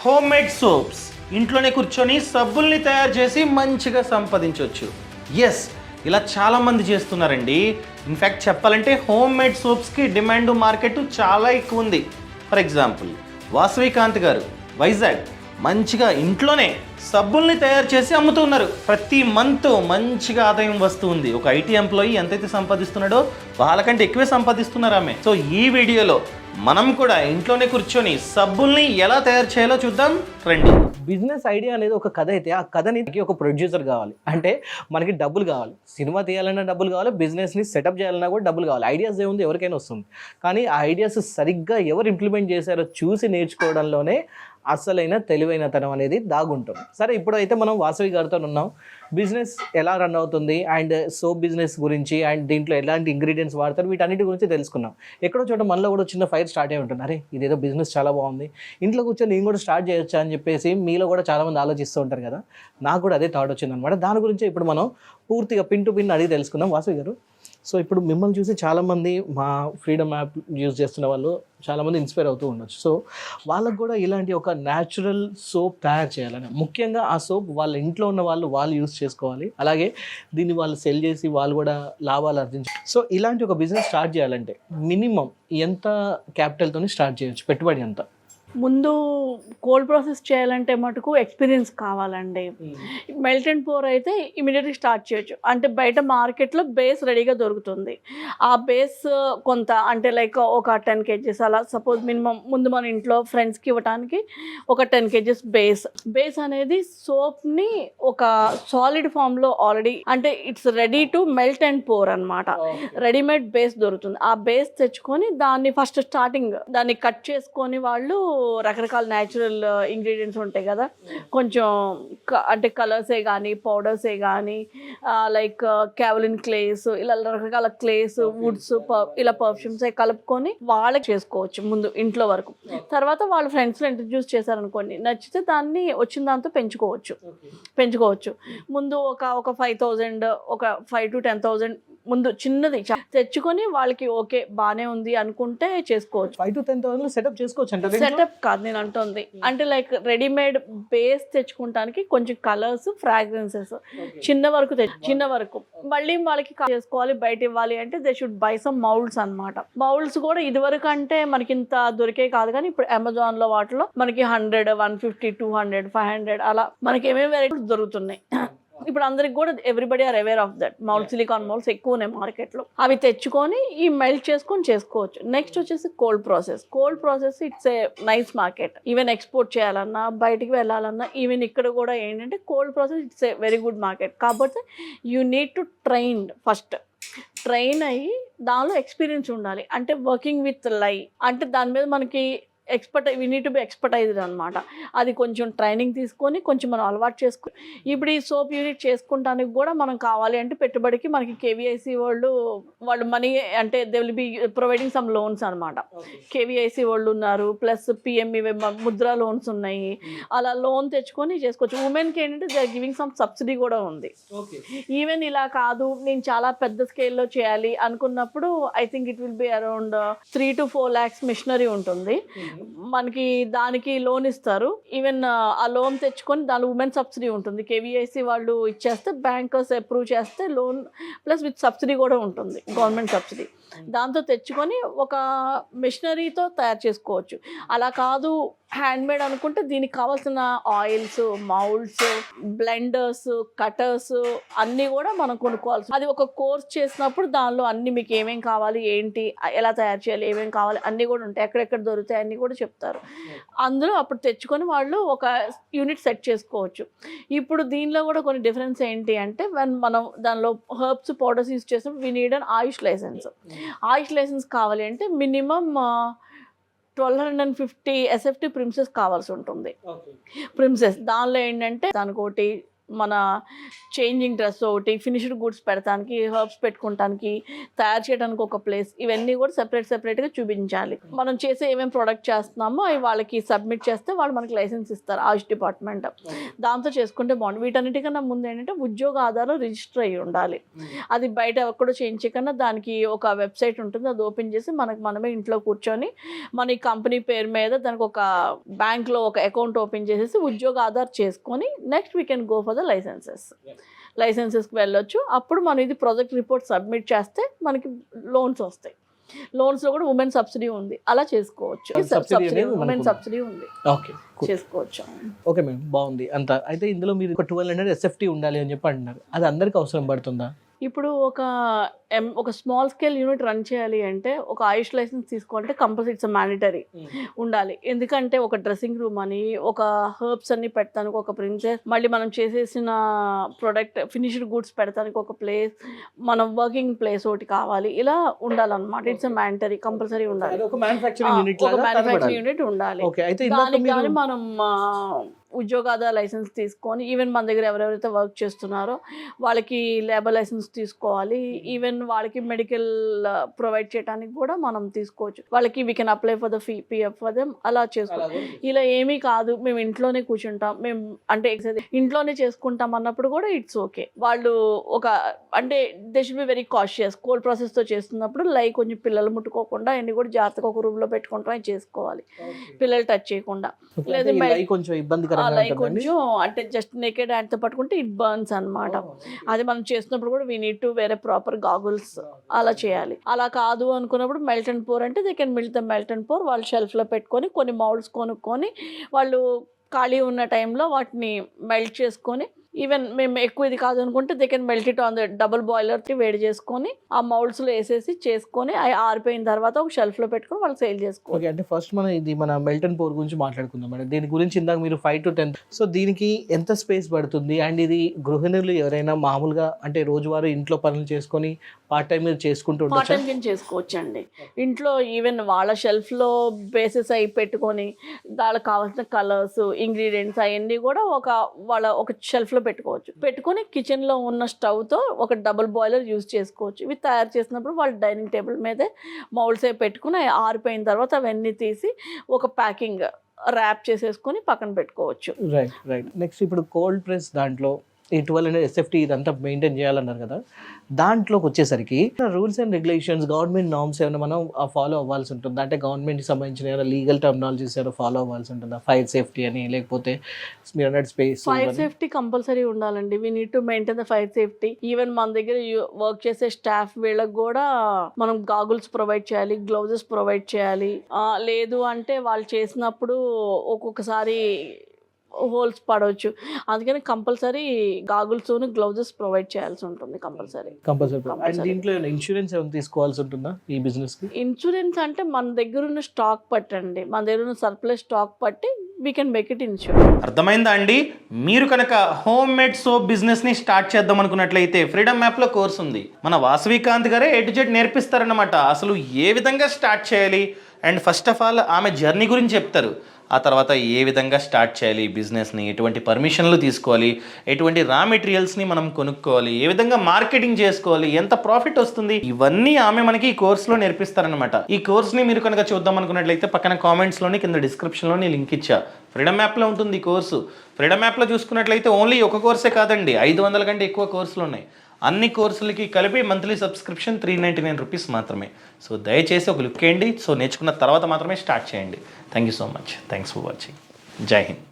Home made soaps ఇంట్లోనే కూర్చొని సబ్బుల్ని తయారు చేసి మంచిగా సంపాదించవచ్చు. ఎస్, ఇలా చాలామంది చేస్తున్నారండి. ఇన్ఫ్యాక్ట్ చెప్పాలంటే హోమ్ మేడ్ సోప్స్కి డిమాండ్ మార్కెట్ చాలా ఎక్కువ ఉంది. ఫర్ ఎగ్జాంపుల్ వాసవికాంత్ గారు వైజాగ్ మంచిగా ఇంట్లోనే సబ్బుల్ని తయారు చేసి అమ్ముతున్నారు. ప్రతి మంత్ మంచిగా ఆదాయం వస్తుంది. ఒక ఐటీ ఎంప్లాయీ ఎంతైతే సంపాదిస్తున్నాడో వాళ్ళకంటే ఎక్కువే సంపాదిస్తున్నారు ఆమె. సో ఈ వీడియోలో మనం కూడా ఇంట్లోనే కూర్చొని సబ్బుల్ని ఎలా తయారు చేయాలో చూద్దాం రండి. బిజినెస్ ఐడియా అనేది ఒక కథ అయితే ఆ కథని ఒక ప్రొడ్యూసర్ కావాలి, అంటే మనకి డబ్బులు కావాలి. సినిమా తీయాలన్నా డబ్బులు కావాలి, బిజినెస్ని సెటప్ చేయాలన్నా కూడా డబ్బులు కావాలి. ఐడియాస్ ఏముంది ఎవరికైనా వస్తుంది, కానీ ఆ ఐడియాస్ సరిగ్గా ఎవరు ఇంప్లిమెంట్ చేశారో చూసి నేర్చుకోవడంలోనే అసలైన తెలివైనతనం అనేది దాగుంటుంది. సరే, ఇప్పుడైతే మనం వాసవి గారితో ఉన్నాం. బిజినెస్ ఎలా రన్ అవుతుంది అండ్ సోప్ బిజినెస్ గురించి అండ్ దీంట్లో ఎలాంటి ఇంగ్రీడియంట్స్ వాడతారు వీటన్నిటి గురించి తెలుసుకున్నాం. ఎక్కడో చోట మనలో కూడా చిన్న ఫైర్ స్టార్ట్ అయి ఉంటుంది. అరే ఇదేదో బిజినెస్ చాలా బాగుంది, ఇంట్లో కూర్చొని నేను కూడా స్టార్ట్ చేయొచ్చా అని చెప్పేసి మీలో కూడా చాలామంది ఆలోచిస్తూ ఉంటారు కదా. నాకు కూడా అదే థాట్ వచ్చిందనమాట. దాని గురించి ఇప్పుడు మనం పూర్తిగా పిన్ టు పిన్ అడిగి తెలుసుకుందాం. వాసవి గారు, సో ఇప్పుడు మిమ్మల్ని చూసి చాలామంది మా ఫ్రీడమ్ యాప్ యూజ్ చేస్తున్న వాళ్ళు చాలామంది ఇన్స్పైర్ అవుతూ ఉండొచ్చు. సో వాళ్ళకు కూడా ఇలాంటి ఒక న్యాచురల్ సోప్ తయారు చేయాలని, ముఖ్యంగా ఆ సోప్ వాళ్ళ ఇంట్లో ఉన్న వాళ్ళు యూజ్ చేసుకోవాలి, అలాగే దీన్ని వాళ్ళు సెల్ చేసి వాళ్ళు కూడా లాభాలు ఆర్జించాలి. సో ఇలాంటి ఒక బిజినెస్ స్టార్ట్ చేయాలంటే మినిమం ఎంత క్యాపిటల్తో స్టార్ట్ చేయొచ్చు, పెట్టుబడి ఎంత? ముందు కోల్డ్ ప్రాసెస్ చేయాలంటే మటుకు ఎక్స్పీరియన్స్ కావాలండి. మెల్ట్ అండ్ పోర్ అయితే ఇమీడియట్గా స్టార్ట్ చేయొచ్చు. అంటే బయట మార్కెట్లో బేస్ రెడీగా దొరుకుతుంది. ఆ బేస్ కొంత అంటే లైక్ ఒక 10 kgs అలా సపోజ్ మినిమం ముందు మన ఇంట్లో ఫ్రెండ్స్కి ఇవ్వడానికి ఒక 10 kgs బేస్ అనేది సోప్ని ఒక సాలిడ్ ఫామ్లో ఆల్రెడీ అంటే it's ready to melt and pour అనమాట. రెడీమేడ్ బేస్ దొరుకుతుంది. ఆ బేస్ తెచ్చుకొని దాన్ని ఫస్ట్ స్టార్టింగ్ దాన్ని కట్ చేసుకొని వాళ్ళు రకరకాల న్యాచురల్ ఇంగ్రీడియంట్స్ ఉంటాయి కదా, కొంచెం అంటే కలర్సే కానీ పౌడర్సే కానీ లైక్ క్యావలిన్ క్లేస్, ఇలా రకరకాల క్లేస్, వుడ్స్, ఇలా పర్ఫ్యూమ్స్ కలుపుకొని వాళ్ళకి చేసుకోవచ్చు ముందు ఇంట్లో వరకు. తర్వాత వాళ్ళ ఫ్రెండ్స్లో ఇంట్రడ్యూస్ చేశారనుకోండి, నచ్చితే దాన్ని వచ్చిన దాంతో పెంచుకోవచ్చు. ముందు ఒక 5,000 ఒక 5 to 10,000 ముందు చిన్నది తెచ్చుకొని వాళ్ళకి ఓకే బాగానే ఉంది అనుకుంటే చేసుకోవచ్చు. 5 to 10,000 సెటప్ చేసుకోవచ్చు అంటే సెటప్ కాదు నేను అంటుంది, అంటే లైక్ రెడీమేడ్ బేస్ తెచ్చుకోవడానికి కొంచెం కలర్స్, ఫ్రాగ్రెన్సెస్ చిన్న వరకు మళ్ళీ వాళ్ళకి చేసుకోవాలి, బయట ఇవ్వాలి అంటే they should buy some moulds అనమాట. మౌల్డ్స్ కూడా ఇది వరకు అంటే మనకి ఇంత దొరికే కాదు, కానీ ఇప్పుడు అమెజాన్ లో వాటిలో మనకి 100, 150, 200, 500 అలా మనకి ఏమేమి వెరైటీస్ దొరుకుతున్నాయి. ఇప్పుడు అందరికి కూడా everybody are aware of that. Mould, silicone moulds ఎక్కువ ఉన్నాయి మార్కెట్లో. అవి తెచ్చుకొని ఈ మెల్ట్ చేసుకొని చేసుకోవచ్చు. నెక్స్ట్ వచ్చేసి cold process it's a nice market. Even export చేయాలన్నా, బయటికి వెళ్ళాలన్నా, ఈవెన్ ఇక్కడ కూడా ఏంటంటే cold process it's a very good market. కాకపోతే యూ నీడ్ టు ట్రైన్ అయ్యి దానిలో ఎక్స్పీరియన్స్ ఉండాలి. అంటే వర్కింగ్ విత్ అంటే దాని మీద మనకి we need to be expertised అనమాట. అది కొంచెం ట్రైనింగ్ తీసుకొని కొంచెం మనం అలవాటు చేసుకుని ఇప్పుడు ఈ సోప్ యూనిట్ చేసుకుంటానికి కూడా మనం కావాలి అంటే పెట్టుబడికి మనకి కేవీఐసి వాళ్ళు మనీ అంటే they will be providing some loans అనమాట. కేవీఐసి వాళ్ళు ఉన్నారు, ప్లస్ పిఎంఈ ముద్రా లోన్స్ ఉన్నాయి. అలా లోన్ తెచ్చుకొని చేసుకోవచ్చు. ఉమెన్కి ఏంటంటే they are giving some subsidy కూడా ఉంది. ఈవెన్ ఇలా కాదు నేను చాలా పెద్ద స్కేల్లో చేయాలి అనుకున్నప్పుడు I think it will be around 3 to 4 lakhs machinery ఉంటుంది. మనకి దానికి లోన్ ఇస్తారు. ఈవెన్ ఆ లోన్ తెచ్చుకొని దాని ఉమెన్ సబ్సిడీ ఉంటుంది. కేవీఐసి వాళ్ళు ఇచ్చేస్తే బ్యాంకర్స్ అప్రూవ్ చేస్తే లోన్ ప్లస్ విత్ సబ్సిడీ కూడా ఉంటుంది, గవర్నమెంట్ సబ్సిడీ. దాంతో తెచ్చుకొని ఒక మిషనరీతో తయారు చేసుకోవచ్చు. అలా కాదు హ్యాండ్మేడ్ అనుకుంటే దీనికి కావాల్సిన ఆయిల్స్, మౌల్డ్స్, బ్లెండర్స్, కటర్స్ అన్నీ కూడా మనం కొనుక్కోవాల్సి. అది ఒక కోర్స్ చేసినప్పుడు దానిలో అన్ని మీకు ఏమేమి కావాలి, ఏంటి, ఎలా తయారు చేయాలి, ఏమేమి కావాలి అన్నీ కూడా ఉంటాయి. ఎక్కడెక్కడ దొరుకుతాయి అన్నీ కూడా చెప్తారు. అందులో అప్పుడు తెచ్చుకొని వాళ్ళు ఒక యూనిట్ సెట్ చేసుకోవచ్చు. ఇప్పుడు దీనిలో కూడా కొన్ని డిఫరెన్స్ ఏంటి అంటే మనం దానిలో హెర్బ్స్, పౌడర్స్ యూజ్ చేసినప్పుడు we need an Ayush license కావాలి అంటే మినిమం 1250 SFT ప్రిన్సెస్ కావాల్సి ఉంటుంది. ప్రిన్సెస్ దానిలో ఏంటంటే దానికోటి మన చేంజింగ్ డ్రెస్ ఒకటి, ఫినిష్డ్ గుడ్స్ పెడతానికి, హర్బ్స్ పెట్టుకోవటానికి, తయారు చేయడానికి ఒక ప్లేస్, ఇవన్నీ కూడా సెపరేట్గా చూపించాలి. మనం చేసే ఏమేమి ప్రొడక్ట్ చేస్తున్నామో అవి వాళ్ళకి సబ్మిట్ చేస్తే వాళ్ళు మనకి లైసెన్స్ ఇస్తారు ఆయుష్ డిపార్ట్మెంట్. దాంతో చేసుకుంటే బాగుంది. వీటన్నిటికన్నా ముందు ఏంటంటే ఉద్యోగ ఆధారం రిజిస్టర్ అయ్యి ఉండాలి. అది బయట ఎక్కడో చేయించకన్నా దానికి ఒక వెబ్సైట్ ఉంటుంది, అది ఓపెన్ చేసి మనమే ఇంట్లో కూర్చొని మన ఈ కంపెనీ పేరు మీద దానికి ఒక బ్యాంక్లో ఒక అకౌంట్ ఓపెన్ చేసేసి ఉద్యోగ ఆధార్ చేసుకొని next we can go for the లైసెన్సెస్కి వెళ్ళొచ్చు. అప్పుడు మనం ఇది ప్రాజెక్ట్ రిపోర్ట్ సబ్మిట్ చేస్తే మనకి లోన్స్ వస్తాయి. లోన్స్లో కూడా ఉమెన్ సబ్సిడీ ఉంది, అలా చేసుకోవచ్చు. ఉమెన్ సబ్సిడీ ఉంది, ఓకే, చేసుకోవచ్చు. ఓకే మేడం, బాగుంది అంతా. అయితే ఇందులో మీరు ఒక 1200 SFT ఉండాలి అని చెప్పి అంటున్నారు, అది అందరికి అవసరం పడుతుందా? ఇప్పుడు ఒక స్మాల్ స్కేల్ యూనిట్ రన్ చేయాలి అంటే ఒక ఆయుష్ లైసెన్స్ తీసుకోవాలంటే కంపల్సరీ ఇట్స్ మ్యాండటరీ ఉండాలి. ఎందుకంటే ఒక డ్రెస్సింగ్ రూమ్ అని, ఒక హర్బ్స్ అన్ని పెడతానికి ఒక ప్రిన్సెస్, మళ్ళీ మనం చేసేసిన ప్రొడక్ట్ ఫినిష్డ్ గుడ్స్ పెడతానికి ఒక ప్లేస్, మనం వర్కింగ్ ప్లేస్ ఒకటి కావాలి, ఇలా ఉండాలన్నమాట. ఇట్స్ మ్యాండటరీ, కంపల్సరీ ఉండాలి. ఒక మ్యానుఫ్యాక్చరింగ్ యూనిట్ ఉండాలి. దానికి కానీ మనం ఉద్యోగాదార లైసెన్స్ తీసుకొని, ఈవెన్ మన దగ్గర ఎవరెవరైతే వర్క్ చేస్తున్నారో వాళ్ళకి లేబర్ లైసెన్స్ తీసుకోవాలి. ఈవెన్ వాళ్ళకి మెడికల్ ప్రొవైడ్ చేయడానికి కూడా మనం తీసుకోవచ్చు. వాళ్ళకి we can apply for the PF for them, అలా చేసుకోవాలి. ఇలా ఏమీ కాదు, మేము ఇంట్లోనే కూర్చుంటాం, మేము అంటే ఇంట్లోనే చేసుకుంటాం అన్నప్పుడు కూడా ఇట్స్ ఓకే. వాళ్ళు అంటే they should be very cautious. Cold ప్రాసెస్తో చేస్తున్నప్పుడు కొంచెం పిల్లలు ముట్టుకోకుండా అన్ని కూడా జాగ్రత్తగా ఒక రూమ్లో పెట్టుకుంటాం చేసుకోవాలి, పిల్లలు టచ్ చేయకుండా. లేదా కొంచెం ఇబ్బంది కొంచెం అంటే జస్ట్ నేకెడ్ హ్యాండ్తో పట్టుకుంటే ఇట్ బర్న్స్ అనమాట. అది మనం చేస్తున్నప్పుడు కూడా వీ నీడ్ టు వేరే ప్రాపర్ గాగుల్స్ అలా చేయాలి. అలా కాదు అనుకున్నప్పుడు మెల్ట్ అండ్ పోర్ అంటే they can melt the melt and pour. వాళ్ళు షెల్ఫ్లో పెట్టుకొని కొన్ని మౌల్డ్స్ కొనుక్కొని వాళ్ళు ఖాళీ ఉన్న టైంలో వాటిని మెల్ట్ చేసుకొని, ఈవెన్ మేము ఎక్కువ ఇది కాదు అనుకుంటే they can melt it on the double boiler వేడి చేసుకొని ఆ మౌల్డ్స్లో వేసేసి చేసుకొని అవి ఆరిపోయిన తర్వాత ఒక షెల్ఫ్లో పెట్టుకొని వాళ్ళు సేల్ చేసుకోవాలి. ఓకే, అంటే ఫస్ట్ మన మెల్ట్ అండ్ పోర్ గురించి మాట్లాడుకుందాం మేడం. దీని గురించి ఇందాక మీరు 5 to 10, సో దీనికి ఎంత స్పేస్ పడుతుంది? అండ్ ఇది గృహిణులు ఎవరైనా మామూలుగా అంటే రోజువారీ ఇంట్లో పనులు చేసుకొని పార్ట్ టైం మీరు చేసుకుంటూ పార్ట్ టైం కింద చేసుకోవచ్చండి. ఇంట్లో ఈవెన్ వాళ్ళ షెల్ఫ్లో బేసెస్ అవి పెట్టుకొని దానికి కావాల్సిన కలర్స్, ఇంగ్రీడియంట్స్ అవన్నీ కూడా ఒక షెల్ఫ్లో పెట్టుకొని కిచెన్లో ఉన్న స్టవ్తో ఒక డబుల్ బాయిలర్ యూజ్ చేసుకోవచ్చు. ఇవి తయారు చేసినప్పుడు వాళ్ళు డైనింగ్ టేబుల్ మీదే మౌల్డ్స్ అవి పెట్టుకుని ఆరిపోయిన తర్వాత అవన్నీ తీసి ఒక ప్యాకింగ్ ర్యాప్ చేసేసుకొని పక్కన పెట్టుకోవచ్చు. రైట్. నెక్స్ట్ ఇప్పుడు కోల్డ్ ప్రెస్ దాంట్లో ఈ 1200 SFT ఇదంతా మెయింటైన్ చేయాలన్నారు కదా, దాంట్లోకి వచ్చేసరికి rules and regulations, government norms ఏమైనా మనం ఫాలో అవ్వాల్సి ఉంటుంది? అంటే గవర్నమెంట్కి సంబంధించిన ఏమైనా లీగల్ టర్మినాలజీస్ ఏమైనా ఫాలో అవ్వాల్సి ఉంటుందా? ఫైర్ సేఫ్టీ అని, లేకపోతే మీరు అన్నట్టు స్పేస్ ఫైర్ సేఫ్టీ కంపల్సరీ ఉండాలండి. We need to maintain the fire safety. Even మన దగ్గర వర్క్ చేసే స్టాఫ్ వీళ్ళకి కూడా మనం గాగుల్స్ ప్రొవైడ్ చేయాలి, గ్లౌజెస్ ప్రొవైడ్ చేయాలి. లేదు అంటే వాళ్ళు చేసినప్పుడు ఒక్కొక్కసారి హోల్స్ పడవచ్చు. అందుకని కంపల్సరీ గాగుల్స్, గ్లౌజెస్ ప్రొవైడ్ చేయాల్సి ఉంటుంది కంపల్సరీ. దీంట్లో ఇన్సూరెన్స్ ఏమైనా తీసుకోవాల్సి ఉంటుందా ఈ బిజినెస్ కి? ఇన్సూరెన్స్ అంటే మన దగ్గర ఉన్న స్టాక్ పట్టండి, మన దగ్గర ఉన్న సర్ప్లస్ స్టాక్ పట్టి we can make it insurance. అర్థమైందా అండి? మీరు కనుక హోమ్ మేడ్ సోప్ బిజినెస్ ని స్టార్ట్ చేద్దాం అనుకున్నట్లయితే ఫ్రీడమ్ యాప్ లో కోర్స్ ఉంది. మన వాసవికాంత్ గారే A to Z నేర్పిస్తారన్నమాట. అసలు ఏ విధంగా స్టార్ట్ చేయాలి, అండ్ ఫస్ట్ ఆఫ్ ఆల్ ఆమె జర్నీ గురించి చెప్తారు. ఆ తర్వాత ఏ విధంగా స్టార్ట్ చేయాలి బిజినెస్ని, ఎటువంటి పర్మిషన్లు తీసుకోవాలి, ఎటువంటి రా మెటీరియల్స్ని మనం కొనుక్కోవాలి, ఏ విధంగా మార్కెటింగ్ చేసుకోవాలి, ఎంత ప్రాఫిట్ వస్తుంది, ఇవన్నీ ఆమె మనకి ఈ కోర్సులో నేర్పిస్తారనమాట. ఈ కోర్స్ని మీరు కనుక చూద్దాం అనుకున్నట్లయితే పక్కన కామెంట్స్లోని కింద డిస్క్రిప్షన్లోని లింక్ ఇచ్చా. ఫ్రీడమ్ యాప్లో ఉంటుంది ఈ కోర్సు. ఫ్రీడమ్ యాప్లో చూసుకున్నట్లయితే ఓన్లీ ఒక కోర్సే కాదండి, 500 కంటే ఎక్కువ కోర్సులు ఉన్నాయి. అన్ని కోర్సులకి కలిపి మంత్లీ సబ్స్క్రిప్షన్ 399 రూపీస్ మాత్రమే. సో దయచేసి ఒక లుక్ వేయండి. సో నేర్చుకున్న తర్వాత మాత్రమే స్టార్ట్ చేయండి. Thank you so much. Thanks for watching. జై హింద్.